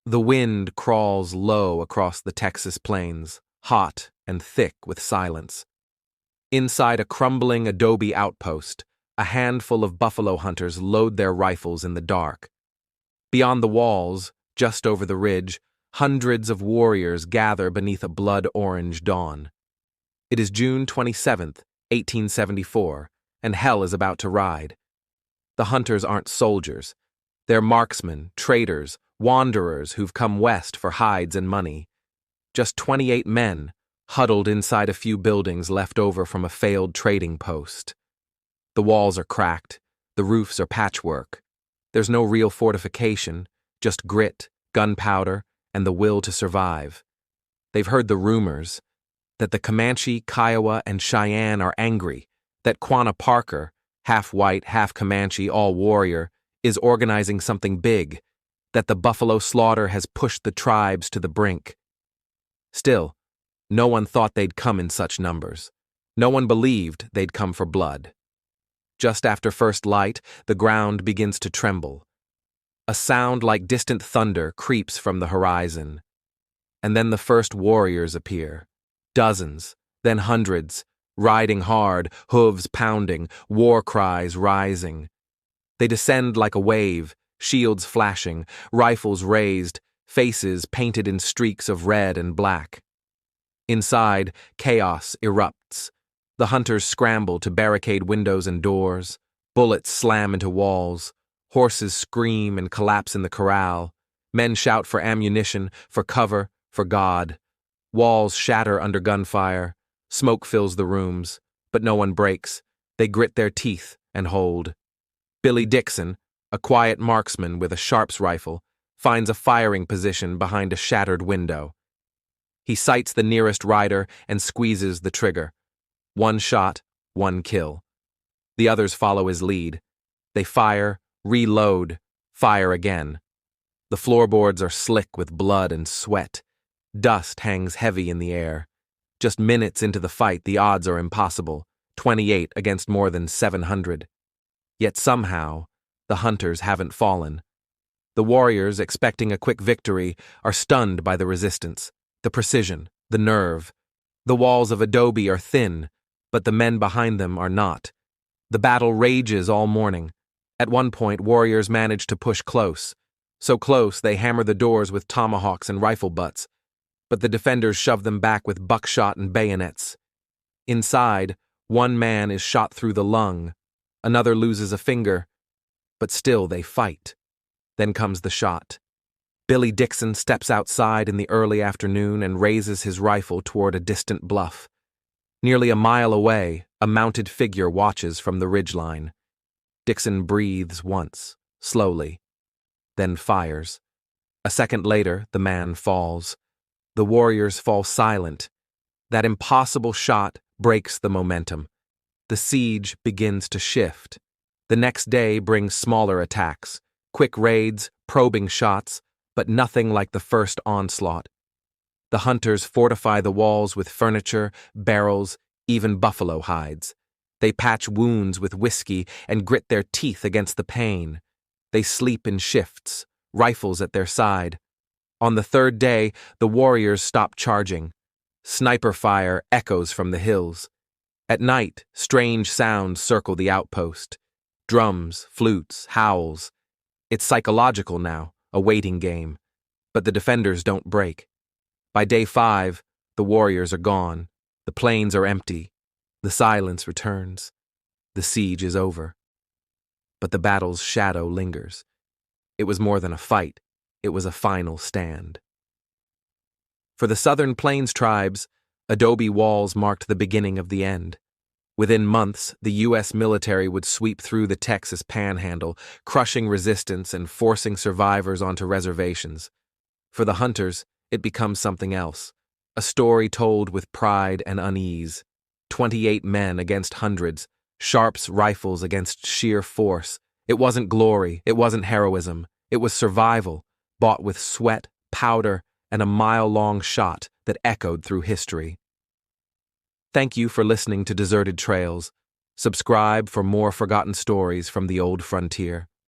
The wind crawls low across the Texas plains, hot and thick with silence. Inside a crumbling adobe outpost, a handful of buffalo hunters load their rifles in the dark. Beyond the walls, just over the ridge, hundreds of warriors gather beneath a blood-orange dawn. It is June 27th, 1874, and hell is about to ride. The hunters aren't soldiers. They're marksmen, traders, wanderers who've come west for hides and money. Just 28 men, huddled inside a few buildings left over from a failed trading post. The walls are cracked, the roofs are patchwork. There's no real fortification, just grit, gunpowder, and the will to survive. They've heard the rumors that the Comanche, Kiowa, and Cheyenne are angry, that Quanah Parker, half white, half Comanche, all warrior, is organizing something big, that the buffalo slaughter has pushed the tribes to the brink. Still, no one thought they'd come in such numbers. No one believed they'd come for blood. Just after first light, the ground begins to tremble. A sound like distant thunder creeps from the horizon. And then the first warriors appear. Dozens, then hundreds, riding hard, hooves pounding, war cries rising. They descend like a wave, shields flashing, rifles raised, faces painted in streaks of red and black. Inside, chaos erupts. The hunters scramble to barricade windows and doors. Bullets slam into walls. Horses scream and collapse in the corral. Men shout for ammunition, for cover, for God. Walls shatter under gunfire. Smoke fills the rooms, but no one breaks. They grit their teeth and hold. Billy Dixon, a quiet marksman with a Sharps rifle, finds a firing position behind a shattered window. He sights the nearest rider and squeezes the trigger. One shot, one kill. The others follow his lead. They fire, reload, fire again. The floorboards are slick with blood and sweat. Dust hangs heavy in the air. Just minutes into the fight, the odds are impossible, 28 against more than 700. Yet somehow, the hunters haven't fallen. The warriors, expecting a quick victory, are stunned by the resistance, the precision, the nerve. The walls of adobe are thin, but the men behind them are not. The battle rages all morning. At one point, warriors manage to push close. So close, they hammer the doors with tomahawks and rifle butts. But the defenders shove them back with buckshot and bayonets. Inside, one man is shot through the lung. Another loses a finger. But still they fight. Then comes the shot. Billy Dixon steps outside in the early afternoon and raises his rifle toward a distant bluff. Nearly a mile away, a mounted figure watches from the ridgeline. Dixon breathes once, slowly, then fires. A second later, the man falls. The warriors fall silent. That impossible shot breaks the momentum. The siege begins to shift. The next day brings smaller attacks, quick raids, probing shots, but nothing like the first onslaught. The hunters fortify the walls with furniture, barrels, even buffalo hides. They patch wounds with whiskey and grit their teeth against the pain. They sleep in shifts, rifles at their side. On the third day, the warriors stop charging. Sniper fire echoes from the hills. At night, strange sounds circle the outpost. Drums, flutes, howls. It's psychological now, a waiting game. But the defenders don't break. By day 5, the warriors are gone. The plains are empty. The silence returns. The siege is over. But the battle's shadow lingers. It was more than a fight. It was a final stand. For the Southern Plains tribes, Adobe Walls marked the beginning of the end. Within months, the U.S. military would sweep through the Texas Panhandle, crushing resistance and forcing survivors onto reservations. For the hunters, it becomes something else, a story told with pride and unease. 28 men against hundreds, Sharps rifles against sheer force. It wasn't glory, it wasn't heroism, it was survival, bought with sweat, powder, and a mile-long shot that echoed through history. Thank you for listening to Deserted Trails. Subscribe for more forgotten stories from the old frontier.